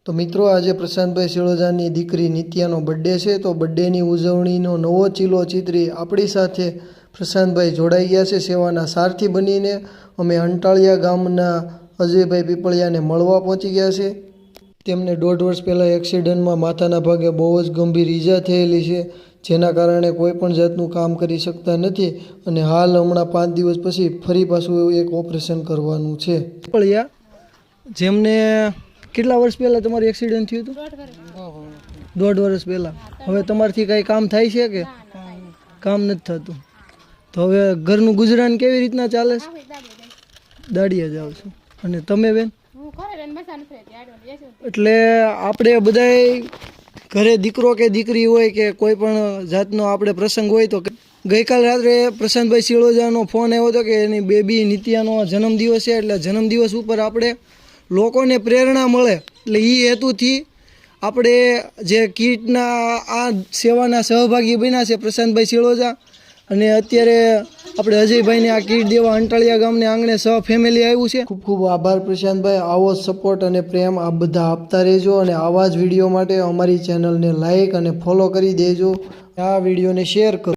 તો મિત્રો આજે પ્રશાંતભાઈ શિળોજાની દીકરી નિત્યાનો બર્થડે છે તો બર્થડેની ઉજવણીનો નવો ચીલો ચિતરી આપણી સાથે પ્રશાંતભાઈ જોડાઈ ગયા છે સેવાના સારથી બનીને અમે અંટાળિયા ગામના અજયભાઈ પીપળિયાને મળવા પહોંચી ગયા છે। તેમને 1.5 વર્ષ પહેલાં એક્સિડન્ટમાં માથાના ભાગે બહુ જ ગંભીર ઈજા થયેલી છે જેના કારણે કોઈ પણ જાતનું કામ કરી શકતા નથી અને હાલ હમણાં 5 દિવસ પછી ફરી પાછું એક ઓપરેશન કરવાનું છે। પીપળિયા જેમને કેટલા વર્ષ પહેલાં તમારું એક્સિડન્ટ થયું હતું? 1.5 વર્ષ પહેલાં। હવે તમારાથી કાંઈ કામ થાય છે કે કામ નથી થતું? તો હવે ઘરનું ગુજરાન કેવી રીતના ચાલે છે? દાડિયા જાવ છો અને તમે બેન? એટલે આપણે બધાય ઘરે દીકરો કે દીકરી હોય કે કોઈ પણ જાતનો આપણે પ્રસંગ હોય તો ગઈકાલ રાત્રે પ્રશાંતભાઈ શિળોજાનો ફોન આવ્યો હતો કે એની બેબી નિત્યાનો જન્મદિવસ છે એટલે જન્મદિવસ ઉપર આપણે લોકોને પ્રેરણા મળે એટલે એ હેતુથી આપણે જે કીટના આ સેવાના સહભાગી બન્યા છે પ્રશાંતભાઈ શિળોજા અને અત્યારે આપણે અજયભાઈને આ કીટ દેવા અંટાળિયા ગામને આંગણે સહ ફેમિલી આવ્યું છે। ખૂબ ખૂબ આભાર પ્રશાંતભાઈ। આવો સપોર્ટ અને પ્રેમ આ બધા આપતા રહેજો અને આવા જ વિડીયો માટે અમારી ચેનલને લાઈક અને ફોલો કરી દેજો, આ વિડીયોને શેર કરો।